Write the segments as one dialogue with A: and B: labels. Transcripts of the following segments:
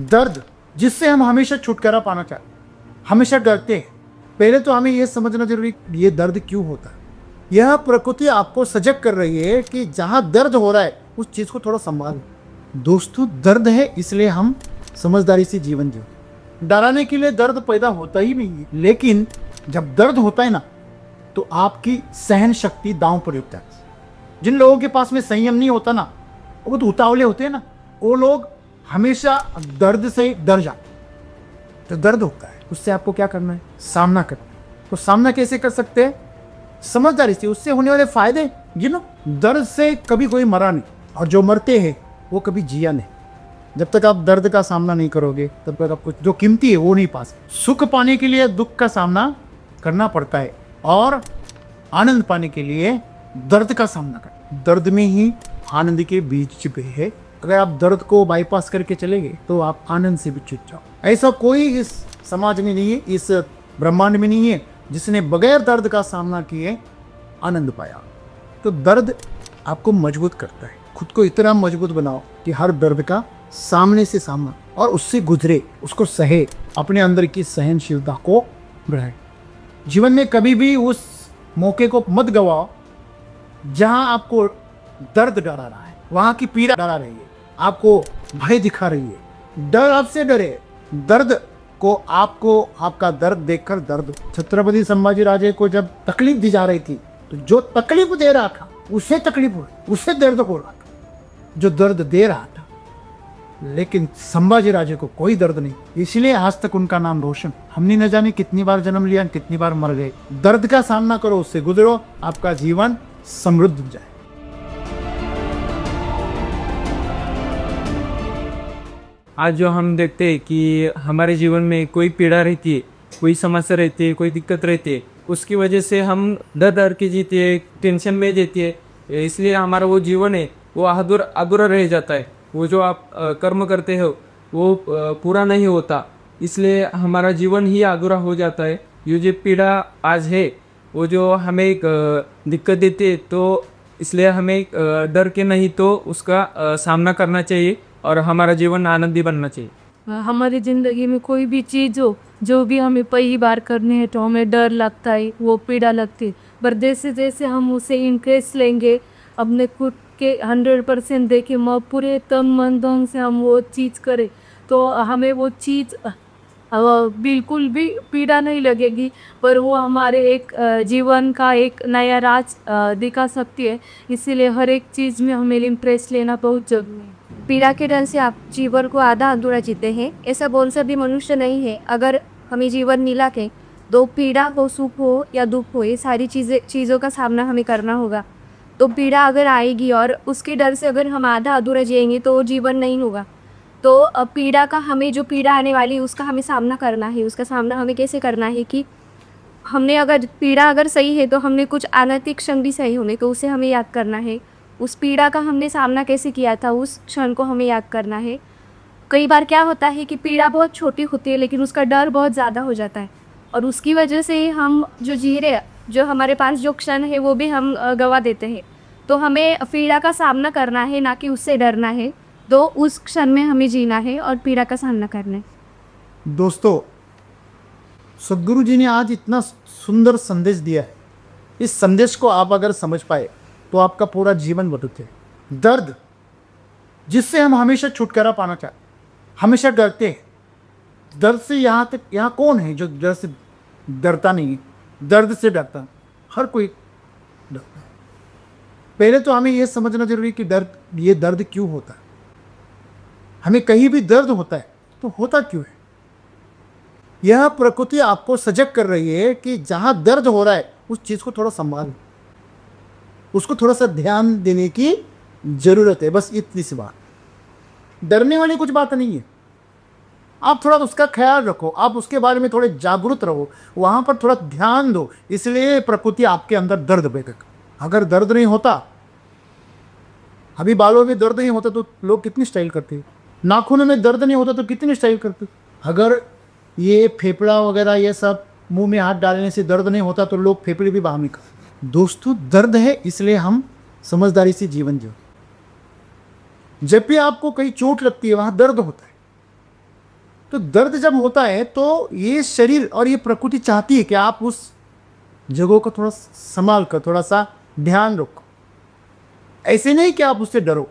A: दर्द जिससे हम हमेशा छुटकारा पाना चाहते हैं, हमेशा डरते हैं। पहले तो हमें यह समझना जरूरी ये दर्द क्यों होता है। यह प्रकृति आपको सजग कर रही है कि जहां दर्द हो रहा है उस चीज को थोड़ा संभालो। दोस्तों, दर्द है इसलिए हम समझदारी से जीवन जियो। डराने के लिए दर्द पैदा होता ही नहीं है, लेकिन जब दर्द होता है ना तो आपकी सहन शक्ति दांव पर उठता है। जिन लोगों के पास में संयम नहीं होता ना, वो तो उतावले होते हैं ना, वो लोग हमेशा दर्द से डर जाते। तो दर्द होता है, उससे आपको क्या करना है? सामना करना है। तो सामना कैसे कर सकते हैं? समझदारी से। उससे होने वाले फायदे गिनो। दर्द से कभी कोई मरा नहीं, और जो मरते हैं वो कभी जिया नहीं। जब तक आप दर्द का सामना नहीं करोगे तब तक आप कुछ जो कीमती है वो नहीं पा सकते। सुख पाने के लिए दुख का सामना करना पड़ता है, और आनंद पाने के लिए दर्द का सामना करना। दर्द में ही आनंद के बीज छिपे है। अगर आप दर्द को बाईपास करके चलेंगे तो आप आनंद से भी छूट जाओ। ऐसा कोई इस समाज में नहीं है, इस ब्रह्मांड में नहीं है जिसने बगैर दर्द का सामना किए आनंद पाया। तो दर्द आपको मजबूत करता है। खुद को इतना मजबूत बनाओ कि हर दर्द का सामने से सामना और उससे गुजरे, उसको सहे, अपने अंदर की सहनशीलता को बढ़ाए। जीवन में कभी भी उस मौके को मत गवाओ जहां आपको दर्द डरा रहा है, वहां की पीड़ा डरा रही है, आपको भय दिखा रही है। डर आपसे डरे। दर्द को आपको आपका दर्द देखकर दर्द। छत्रपति संभाजी राजे को जब तकलीफ दी जा रही थी तो जो तकलीफ दे रहा था उसे तकलीफ हो रही, उसे दर्द हो रहा था जो दर्द दे रहा था। लेकिन संभाजी राजे को कोई दर्द नहीं, इसलिए आज तक उनका नाम रोशन। हमने न जाने कितनी बार जन्म लिया, कितनी बार मर गए। दर्द का सामना करो, उससे गुजरो, आपका जीवन समृद्ध हो जाए।
B: आज जो हम देखते हैं कि हमारे जीवन में कोई पीड़ा रहती है, कोई समस्या रहती है, कोई दिक्कत रहती है, उसकी वजह से हम डर डर के जीते हैं, टेंशन में जीते हैं। इसलिए हमारा वो जीवन है वो अधूरा रह जाता है। वो जो आप कर्म करते हो वो पूरा नहीं होता, इसलिए हमारा जीवन ही अधूरा हो जाता है। ये जो पीड़ा आज है वो जो हमें एक दिक्कत देती है, तो इसलिए हमें डर के नहीं तो उसका सामना करना चाहिए और हमारा जीवन आनंदी बनना चाहिए।
C: हमारी ज़िंदगी में कोई भी चीज़ हो, जो भी हमें पहली बार करनी है तो हमें डर लगता है, वो पीड़ा लगती है। पर जैसे जैसे हम उसे इंटरेस्ट लेंगे, अपने खुद के 100% देके पूरे तन मन धन से हम वो चीज़ करें तो हमें वो चीज़ बिल्कुल भी पीड़ा नहीं लगेगी, पर वो हमारे एक जीवन का एक नया राज दिखा सकती है। इसीलिए हर एक चीज़ में हमें इंटरेस्ट लेना बहुत ज़रूरी है।
D: पीड़ा के डर से आप जीवन को आधा अधूरा जीते हैं, ऐसा बोल से भी मनुष्य नहीं है। अगर हमें जीवन मिला के दो पीड़ा हो, सुख हो या दुख हो, ये सारी चीज़ों का सामना हमें करना होगा। तो पीड़ा अगर आएगी और उसके डर से अगर हम आधा अधूरा जिएंगे तो जीवन नहीं होगा। तो पीड़ा का हमें जो पीड़ा आने वाली है उसका हमें सामना करना है। उसका सामना हमें कैसे करना है कि हमने अगर पीड़ा अगर सही है तो हमने कुछ अनैतिक क्षण भी सही होंगे तो उसे हमें याद करना है। उस पीड़ा का हमने सामना कैसे किया था उस क्षण को हमें याद करना है। कई बार क्या होता है कि पीड़ा बहुत छोटी होती है लेकिन उसका डर बहुत ज़्यादा हो जाता है, और उसकी वजह से हम जो जी रहे, जो हमारे पास जो क्षण है वो भी हम गवा देते हैं। तो हमें पीड़ा का सामना करना है, ना कि उससे डरना है। तो उस क्षण में हमें जीना है और पीड़ा का सामना करना है।
A: दोस्तों, सदगुरु जी ने आज इतना सुंदर संदेश दिया है। इस संदेश को आप अगर समझ पाए तो आपका पूरा जीवन बदलते है। दर्द जिससे हम हमेशा छुटकारा पाना चाहते, हमेशा डरते हैं। दर्द से यहाँ कौन है जो दर्द से डरता नहीं है? दर्द से डरता हर कोई डरता है। पहले तो हमें यह समझना जरूरी कि ये दर्द क्यों होता है। हमें कहीं भी दर्द होता है तो होता क्यों है? यह प्रकृति आपको सजग कर रही है कि जहां दर्द हो रहा है उस चीज को थोड़ा संभालो, उसको थोड़ा सा ध्यान देने की जरूरत है। बस इतनी सी बात। डरने वाली कुछ बात नहीं है। आप थोड़ा उसका ख्याल रखो, आप उसके बारे में थोड़े जागरूक रहो, वहां पर थोड़ा ध्यान दो। इसलिए प्रकृति आपके अंदर दर्द पैदा कर। अगर दर्द नहीं होता, अभी बालों में दर्द नहीं होता तो लोग कितनी स्टाइल करते, नाखूनों में दर्द नहीं होता तो कितनी स्टाइल करते। अगर ये फेफड़ा वगैरह ये सब मुंह में हाथ डालने से दर्द नहीं होता तो लोग फेफड़े भी बाहर निकालते। दोस्तों, दर्द है इसलिए हम समझदारी से जीवन जियो। जब भी आपको कहीं चोट लगती है वहां दर्द होता है, तो दर्द जब होता है तो ये शरीर और ये प्रकृति चाहती है कि आप उस जगह को थोड़ा संभाल कर थोड़ा सा ध्यान रखो। ऐसे नहीं कि आप उससे डरो,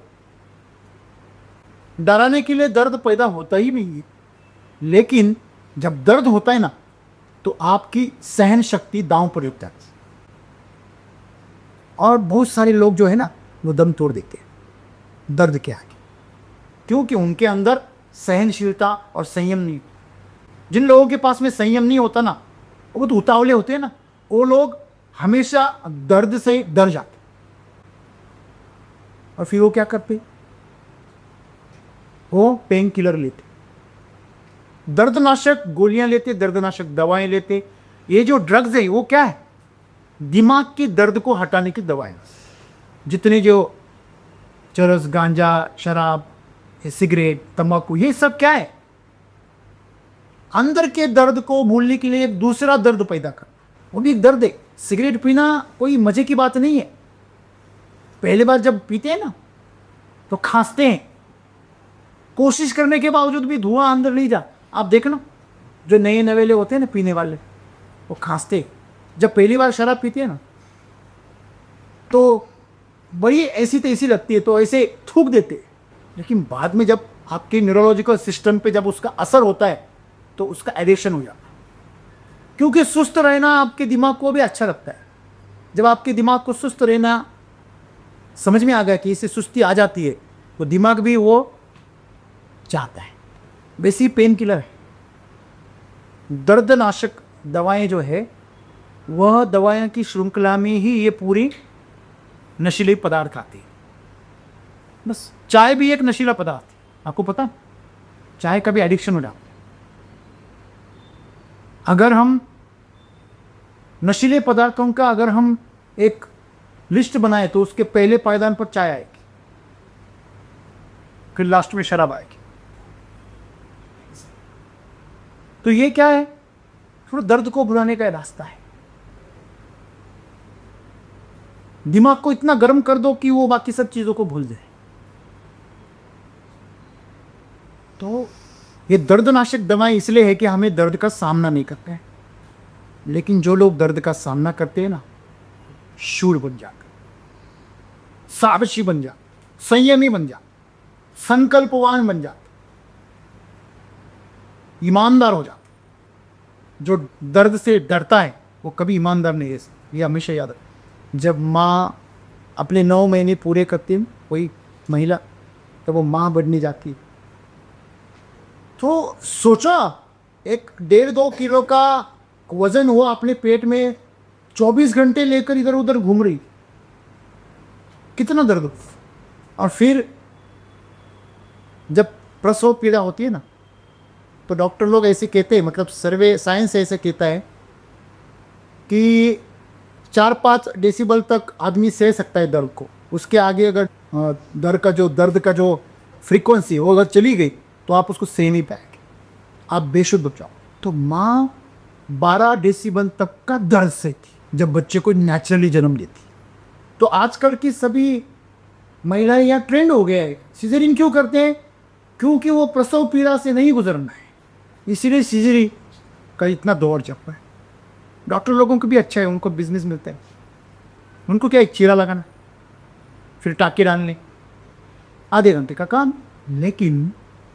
A: डराने के लिए दर्द पैदा होता ही नहीं है, लेकिन जब दर्द होता है ना तो आपकी सहन शक्ति दांव पर उठ जाती है और बहुत सारे लोग जो है ना वो दम तोड़ देते हैं दर्द के आगे, क्योंकि उनके अंदर सहनशीलता और संयम नहीं। जिन लोगों के पास में संयम नहीं होता ना, वो तो उतावले होते हैं ना, वो लोग हमेशा दर्द से डर जाते और फिर वो क्या करते, वो पेन किलर लेते, दर्दनाशक गोलियां लेते, दर्दनाशक दवाएं लेते। ये जो ड्रग्स है वो क्या है, दिमाग के दर्द को हटाने की दवाएं। जितने जो चरस, गांजा, शराब, सिगरेट, तंबाकू, ये सब क्या है, अंदर के दर्द को भूलने के लिए एक दूसरा दर्द पैदा कर, वो भी एक दर्द है। सिगरेट पीना कोई मजे की बात नहीं है। पहली बार जब पीते हैं ना तो खांसते हैं, कोशिश करने के बावजूद भी धुआं अंदर नहीं जा। आप देखना जो नए नवेले होते हैं ना पीने वाले, वो खांसते। जब पहली बार शराब पीते हैं ना तो बड़ी ऐसी तैसी लगती है, तो ऐसे थूक देते, लेकिन बाद में जब आपके न्यूरोलॉजिकल सिस्टम पे जब उसका असर होता है तो उसका एडिक्शन हो जाता है। क्योंकि सुस्त रहना आपके दिमाग को भी अच्छा लगता है। जब आपके दिमाग को सुस्त रहना समझ में आ गया कि इससे सुस्ती आ जाती है, तो दिमाग भी वो चाहता है। वैसे पेन किलर है, दर्दनाशक दवाएं जो है, वह दवाएं की श्रृंखला में ही ये पूरी नशीले पदार्थ आती है। बस चाय भी एक नशीला पदार्थ है, आपको पता, चाय का भी एडिक्शन हो जाता है। अगर हम नशीले पदार्थों का अगर हम एक लिस्ट बनाए तो उसके पहले पायदान पर चाय आएगी, फिर लास्ट में शराब आएगी। तो ये क्या है, थोड़ा दर्द को भुलाने का रास्ता है। दिमाग को इतना गर्म कर दो कि वो बाकी सब चीजों को भूल जाए। तो ये दर्दनाशक दवाएं इसलिए है कि हमें दर्द का सामना नहीं करते हैं, लेकिन जो लोग दर्द का सामना करते हैं ना, शूर बन जाते, साहसी बन जाते, संयमी बन जाते, संकल्पवान बन जाते, ईमानदार हो जाते। जो दर्द से डरता है वो कभी ईमानदार नहीं है, ये हमेशा याद रखें। जब माँ अपने 9 महीने पूरे करती है कोई महिला, तो वो माँ बनने जाती है, तो सोचा 1-1.5-2 किलो का वजन हुआ अपने पेट में, 24 घंटे लेकर इधर उधर घूम रही, कितना दर्द हो। और फिर जब प्रसव पीड़ा होती है ना, तो डॉक्टर लोग ऐसे कहते हैं, मतलब सर्वे साइंस ऐसे कहता है कि 4-5 डेसिबल तक आदमी सह सकता है दर्द को। उसके आगे अगर दर्द का जो फ्रीक्वेंसी वो अगर चली गई तो आप उसको सह नहीं पाएंगे, आप बेशुद्ध हो जाओ। तो माँ 12 डेसिबल तक का दर्द सहती जब बच्चे को नेचुरली जन्म देती। तो आजकल की सभी महिलाएं यहाँ ट्रेंड हो गया है। सिजेरियन क्यों करते हैं? क्योंकि वो प्रसव पीड़ा से नहीं गुजरना है, इसीलिए सिजेरियन का इतना दौर चल रहा है। डॉक्टर लोगों को भी अच्छा है, उनको बिजनेस मिलता है। उनको क्या, एक चीरा लगाना, फिर टाके डालने, आधे घंटे का काम। लेकिन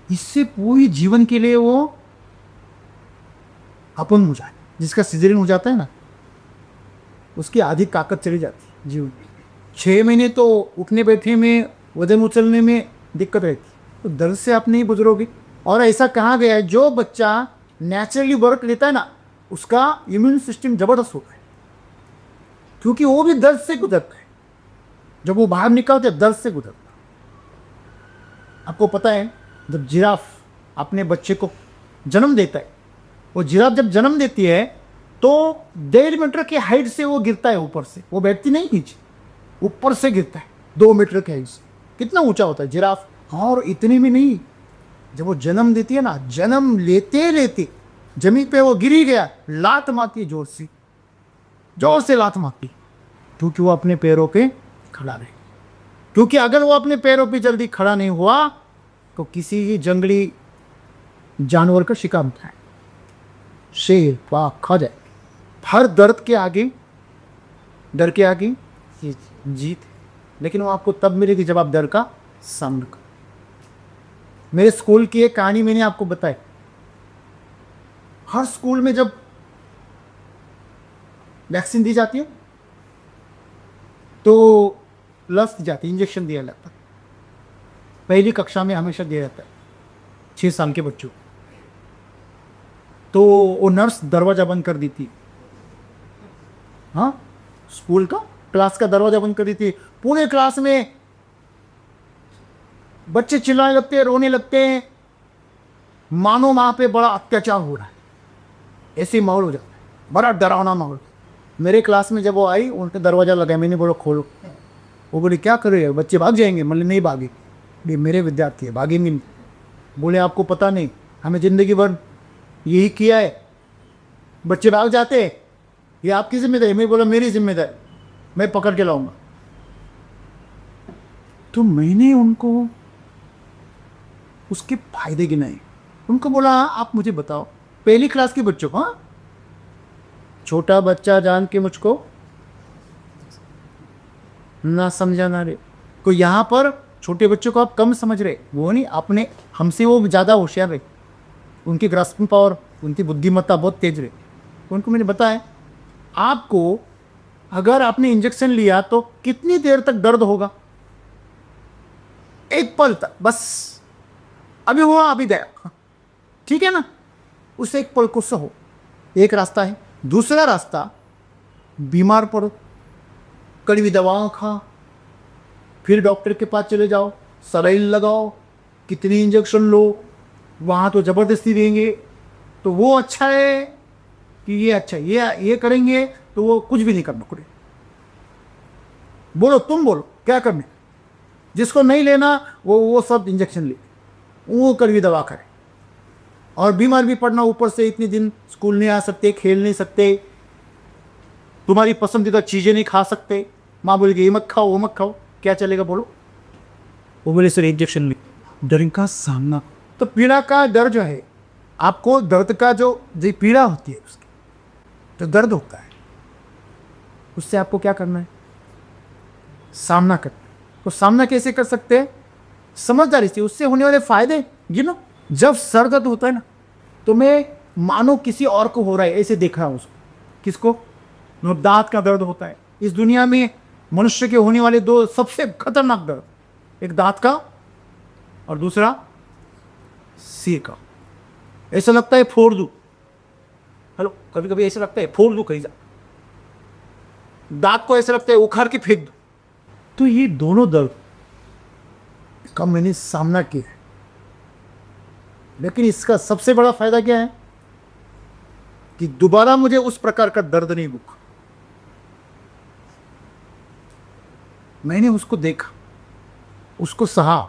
A: इससे पूरी जीवन के लिए वो अपन हो जाए। जिसका सिजेरियन हो जाता है ना, उसकी आधी ताकत चली जाती है जीवन में। 6 महीने तो उठने बैठने में, वजन उछलने में दिक्कत रहती है, तो दर्द से आप नहीं गुजरोगे। और ऐसा कहा गया है, जो बच्चा नेचुरली वर्क लेता है ना, उसका इम्यून सिस्टम जबरदस्त होता है, क्योंकि वो भी दर्द से गुजरता है। जब वो बाहर निकलते हैं दर्द से गुजरता है। आपको पता है, जब जिराफ अपने बच्चे को जन्म देता है, वो जिराफ जब जन्म देती है तो 1.5 मीटर की हाइट से वो गिरता है ऊपर से। वो बैठती नहीं नीचे, ऊपर से गिरता है 2 मीटर की हाइट से। कितना ऊंचा होता है जिराफ। और इतने में नहीं, जब वो जन्म देती है ना, जन्म लेते लेते जमीन पे वो गिर ही गया, लात मारती है जोर से लात मारती, क्योंकि वो अपने पैरों पे खड़ा रहे। क्योंकि अगर वो अपने पैरों पे जल्दी खड़ा नहीं हुआ तो किसी जंगली जानवर का शिकार होता है, शेर बाघ खा जाए। हर दर्द के आगे, डर के आगे ये जीत है, लेकिन वो आपको तब मिलेगी जब आप डर का सामना करो। मेरे स्कूल की एक कहानी मैंने आपको बताई। हर स्कूल में जब वैक्सीन दी जाती है तो लस दी जाती है, इंजेक्शन दिया जाता है। पहली कक्षा में हमेशा दिया जाता है 6 साल के बच्चों को। तो वो नर्स दरवाज़ा बंद कर दी थी, हाँ, स्कूल का क्लास का दरवाज़ा बंद कर दी थी। पूरे क्लास में बच्चे चिल्लाने लगते हैं, रोने लगते हैं, मानो वहाँ पे बड़ा अत्याचार हो रहा है, ऐसे माहौल हो जाता है, बड़ा डरावना माहौल। मेरे क्लास में जब वो आई, उनका दरवाज़ा लगाया, मैंने बोला खोलो। वो बोले क्या कर रहे हो, बच्चे भाग जाएंगे। मतलब नहीं भागे, ये मेरे विद्यार्थी है, भागेंगे नहीं। बोले आपको पता नहीं, हमें ज़िंदगी भर यही किया है, बच्चे भाग जाते हैं, ये आपकी जिम्मेदारी। मैं बोला मेरी जिम्मेदारी, मैं पकड़ के लाऊंगा। तो मैंने उनको उसके फायदे गिनाए। उनको बोला आप मुझे बताओ, पहली क्लास के बच्चों को, हाँ, छोटा बच्चा जान के मुझको ना समझा ना रे को, यहाँ पर छोटे बच्चों को आप कम समझ रहे, वो नहीं, अपने हमसे वो ज़्यादा होशियार रहे, उनकी ग्रास्पिंग पावर, उनकी बुद्धिमत्ता बहुत तेज रहे। उनको मैंने बताया आपको अगर आपने इंजेक्शन लिया तो कितनी देर तक दर्द होगा, एक पल तक बस, अभी हुआ अभी गया, ठीक है ना, उसे एक पल को सहो। एक रास्ता है। दूसरा रास्ता, बीमार पड़ो, कड़वी दवाओं खा, फिर डॉक्टर के पास चले जाओ, सलाइन लगाओ, कितनी इंजेक्शन लो, वहाँ तो ज़बरदस्ती देंगे, तो वो अच्छा है कि ये अच्छा है, ये करेंगे तो वो कुछ भी नहीं करना पड़े। बोलो, तुम बोलो क्या करना। जिसको नहीं लेना वो सब इंजेक्शन ले, वो कड़वी दवा करे, और बीमार भी पड़ना, ऊपर से इतने दिन स्कूल नहीं आ सकते, खेल नहीं सकते, तुम्हारी पसंदीदा चीज़ें नहीं खा सकते, माँ बोलेगी ये मत खाओ वो मत खाओ, क्या चलेगा बोलो। वो बोले सर इंजेक्शन ले, डर का सामना। तो पीड़ा का डर जो है, आपको दर्द का जो पीड़ा होती है उसकी, तो दर्द होता है, उससे आपको क्या करना है, सामना करना है। तो सामना कैसे कर सकते हैं, समझदारी से। उससे होने वाले फायदे गिनो। जब सर दर्द होता है ना, तो मैं मानो किसी और को हो रहा है ऐसे देख रहा हूँ उसको। किसको, दांत का दर्द होता है। इस दुनिया में मनुष्य के होने वाले 2 सबसे खतरनाक दर्द, एक दांत का और दूसरा सिर का। ऐसा लगता है फोड़ दूं, हेलो, कभी कभी ऐसा लगता है फोड़ दूं कहीं जा, दांत को ऐसा लगता है उखाड़ के फेंक दूं। तो ये दोनों दर्द का मैंने सामना किया है, लेकिन इसका सबसे बड़ा फायदा क्या है कि दोबारा मुझे उस प्रकार का दर्द नहीं हुआ। मैंने उसको देखा, उसको सहा,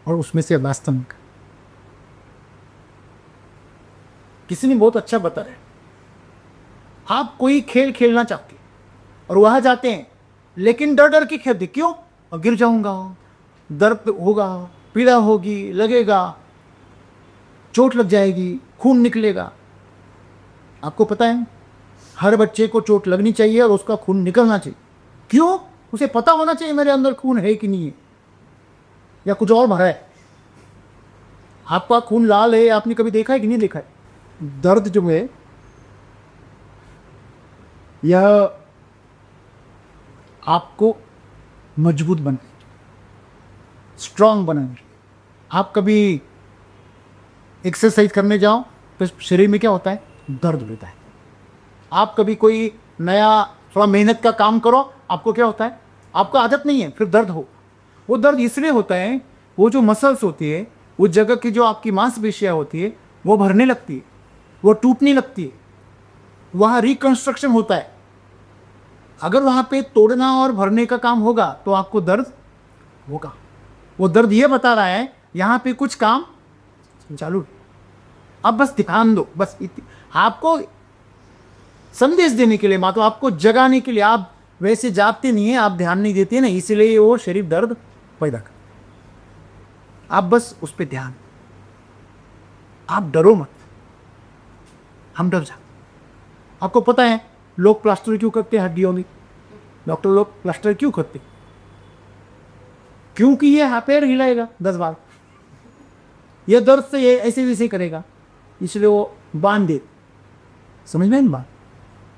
A: और उसमें से रास्ता निकाला। किसी ने बहुत अच्छा बताया, आप कोई खेल खेलना चाहते और वहां जाते हैं, लेकिन डर डर के खेलते, क्यों, और गिर जाऊंगा, दर्द होगा, पीड़ा होगी, लगेगा, चोट लग जाएगी, खून निकलेगा। आपको पता है हर बच्चे को चोट लगनी चाहिए और उसका खून निकलना चाहिए। क्यों, उसे पता होना चाहिए मेरे अंदर खून है कि नहीं है, या कुछ और भरा है। आपका खून लाल है, आपने कभी देखा है कि नहीं देखा है। दर्द जो है यह आपको मजबूत बनाए, स्ट्रांग बनाए। आप कभी एक्सरसाइज करने जाओ तो शरीर में क्या होता है, दर्द रहता है। आप कभी कोई नया थोड़ा मेहनत का काम करो, आपको क्या होता है, आपको आदत नहीं है, फिर दर्द हो। वो दर्द इसलिए होता है, वो जो मसल्स होती है, उस जगह की जो आपकी मांसपेशियाँ होती है, वो भरने लगती है, वो टूटने लगती है, वहाँ रिकंस्ट्रक्शन होता है। अगर वहाँ पे तोड़ना और भरने का काम होगा तो आपको दर्द होगा। वो दर्द ये बता रहा है यहाँ पे कुछ काम चालू। अब बस ध्यान दो, बस आपको संदेश देने के लिए, मातो आपको जगाने के लिए। आप वैसे जागते नहीं है, आप ध्यान नहीं देते ना, इसलिए वो शरीर दर्द पैदा कर। आप बस उस पर ध्यान। आप डरो मत, हम डर जाते। आपको पता है लोग प्लास्टर क्यों करते हैं हड्डियों में? डॉक्टर लोग प्लास्टर क्यों करते? क्योंकि ये पैर हिलाएगा 10 बार, ये दर्द से ये ऐसे वैसे करेगा, इसलिए वो बांध दे। समझ में बात?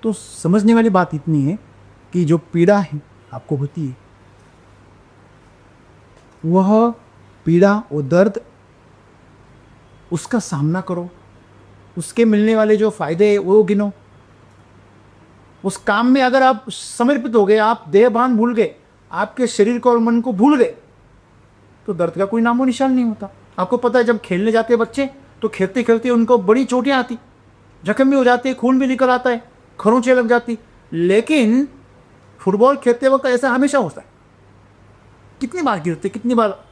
A: तो समझने वाली बात इतनी है कि जो पीड़ा है आपको होती है, वह पीड़ा वो दर्द, उसका सामना करो, उसके मिलने वाले जो फायदे हैं वो गिनो। उस काम में अगर आप समर्पित हो गए, आप देह भान भूल गए, आपके शरीर को और मन को भूल गए, तो दर्द का कोई नामो निशान नहीं होता। आपको पता है जब खेलने जाते हैं बच्चे तो खेलते खेलते उनको बड़ी चोटें आती, जख्म भी हो जाते हैं, खून भी निकल आता है, खरोंचें लग जाती। लेकिन फुटबॉल खेलते वक्त ऐसा हमेशा होता है, कितनी बार गिरते कितनी बार,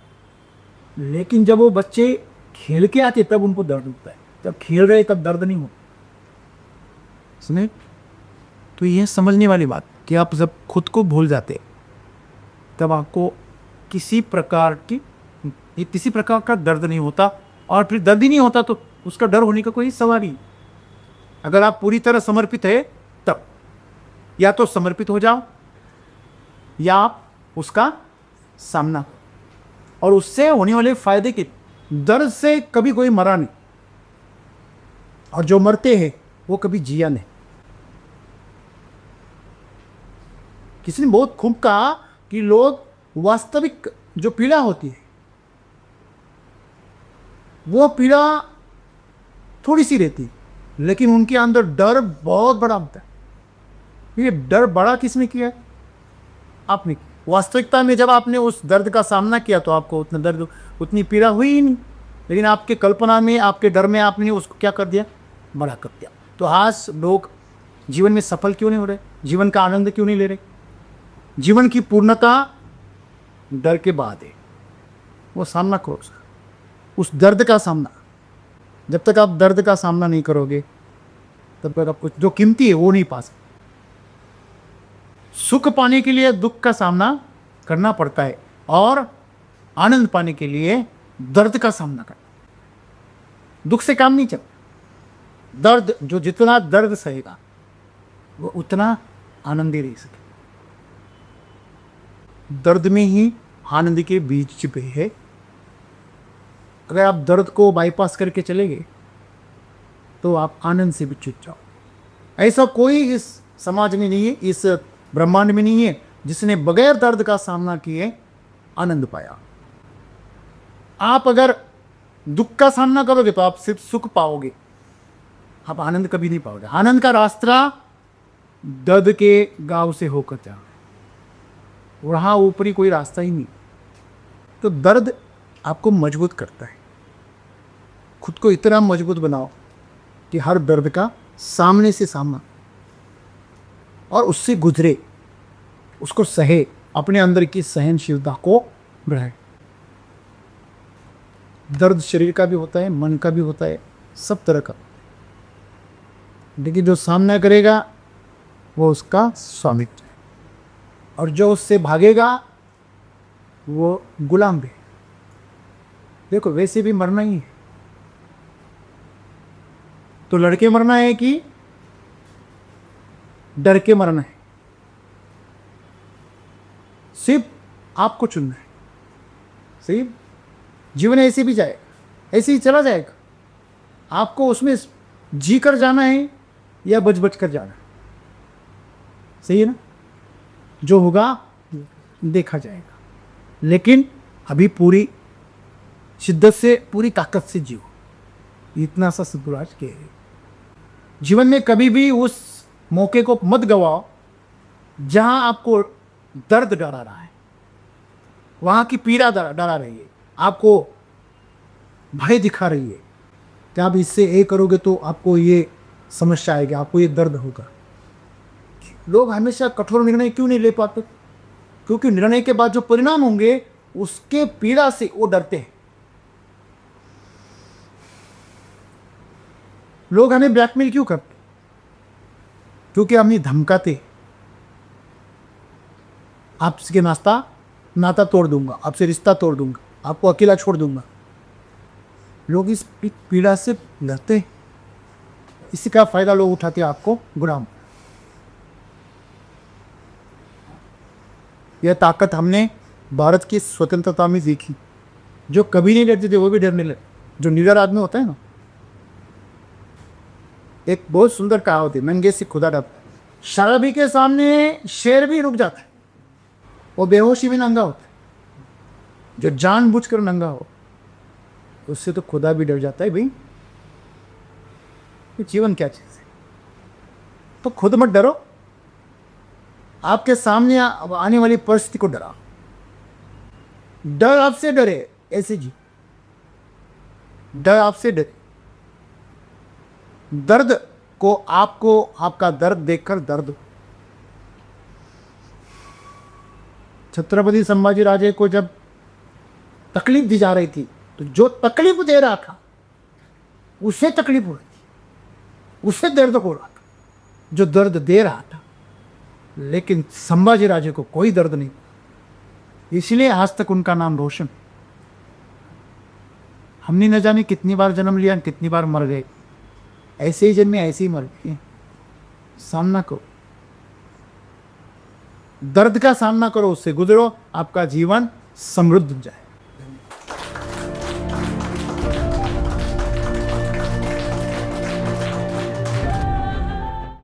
A: लेकिन जब वो बच्चे खेल के आते तब उनको दर्द होता है, जब खेल रहे तब दर्द नहीं होता। सुने? तो यह समझने वाली बात कि आप जब खुद को भूल जाते तब आपको किसी प्रकार का दर्द नहीं होता, और फिर दर्द ही नहीं होता तो उसका डर होने का कोई सवाल ही। अगर आप पूरी तरह समर्पित है तब या तो समर्पित हो जाओ या आप उसका सामना, और उससे होने वाले फायदे के दर्द से कभी कोई मरा नहीं, और जो मरते हैं वो कभी जिया नहीं। किसी ने बहुत खूब कहा कि लोग वास्तविक जो पीड़ा होती है वो पीड़ा थोड़ी सी रहती है, लेकिन उनके अंदर डर बहुत बड़ा होता है। ये डर बड़ा किसने किया है? आपने। वास्तविकता में जब आपने उस दर्द का सामना किया तो आपको उतना दर्द, उतनी पीड़ा हुई ही नहीं, लेकिन आपके कल्पना में, आपके डर में आपने उसको क्या कर दिया? बड़ा कर दिया। तो आज लोग जीवन में सफल क्यों नहीं हो रहे? जीवन का आनंद क्यों नहीं ले रहे? जीवन की पूर्णता डर के बाद है। वो सामना करो उस दर्द का सामना। जब तक आप दर्द का सामना नहीं करोगे तब तक आप कुछ जो कीमती है वो नहीं पा सकते। सुख पाने के लिए दुख का सामना करना पड़ता है, और आनंद पाने के लिए दर्द का सामना करना। दुख से काम नहीं चलता। दर्द, जो जितना दर्द सहेगा वो उतना आनंदी रह सके। दर्द में ही आनंद के बीज छिपे है। अगर आप दर्द को बाईपास करके चले गए तो आप आनंद से भी चूक जाओ। ऐसा कोई इस समाज में नहीं है, इस ब्रह्मांड में नहीं है जिसने बगैर दर्द का सामना किए आनंद पाया। आप अगर दुख का सामना करोगे तो आप सिर्फ सुख पाओगे, आप आनंद कभी नहीं पाओगे। आनंद का रास्ता दर्द के गांव से होकर जाओ, वहाँ ऊपरी कोई रास्ता ही नहीं। तो दर्द आपको मजबूत करता है। खुद को इतना मजबूत बनाओ कि हर दर्द का सामने से सामना, और उससे गुजरे, उसको सहे, अपने अंदर की सहनशीलता को बढ़ाए। दर्द शरीर का भी होता है, मन का भी होता है, सब तरह का। लेकिन जो सामना करेगा वो उसका स्वामित्व है, और जो उससे भागेगा वो गुलाम भी। देखो वैसे भी मरना ही है, तो लड़के मरना है कि डर के मरना है? सिर्फ आपको चुनना है। सही, जीवन ऐसे भी जाएगा, ऐसे ही चला जाएगा। आपको उसमें जी कर जाना है या बच बच कर जाना है। सही है ना? जो होगा देखा जाएगा, लेकिन अभी पूरी शिद्दत से, पूरी ताकत से जियो। इतना सा सदुराज के जीवन में कभी भी उस मौके को मत गवाओ जहां आपको दर्द डरा रहा है, वहां की पीड़ा डरा रही है, आपको भय दिखा रही है कि आप इससे ये करोगे तो आपको ये समस्या आएगी, आपको ये दर्द होगा। लोग हमेशा कठोर निर्णय क्यों नहीं ले पाते? क्योंकि निर्णय के बाद जो परिणाम होंगे उसके पीड़ा से वो डरते हैं। लोग हमें ब्लैकमेल क्यों करते? क्योंकि हमें धमकाते, आपसे नाता तोड़ दूंगा, आपसे रिश्ता तोड़ दूंगा, आपको अकेला छोड़ दूंगा। लोग इस पीड़ा से लड़ते हैं, इसी का फायदा लोग उठाते हैं, आपको गुलाम। यह ताकत हमने भारत की स्वतंत्रता में देखी। जो कभी नहीं डरते थे वो भी डरने लगे, जो निडर आदमी होता है ना। एक बहुत सुंदर कहावत है, नंगे से खुदा डरता है। शराबी के सामने शेर भी रुक जाता है, वो बेहोशी भी नंगा होता है। जो जानबूझकर नंगा हो उससे तो खुदा भी डर जाता है। भाई ये जीवन क्या चीज है? तो खुद मत डरो, आपके सामने आने वाली परिस्थिति को डरा। डर आपसे डरे ऐसे जी, डर आपसे डरे। दर्द को आपको आपका दर्द देखकर दर्द। छत्रपति संभाजी राजे को जब तकलीफ दी जा रही थी तो जो तकलीफ दे रहा था उसे तकलीफ हो रही थी, उसे दर्द हो रहा था जो दर्द दे रहा था। लेकिन संभाजी राजे को कोई दर्द नहीं, इसलिए आज तक उनका नाम रोशन। हमने न जाने कितनी बार जन्म लिया, कितनी बार मर गए, ऐसे ही जन्मे ऐसे ही मर गए। सामना करो, दर्द का सामना करो, उससे गुजरो, आपका जीवन समृद्ध हो जाए।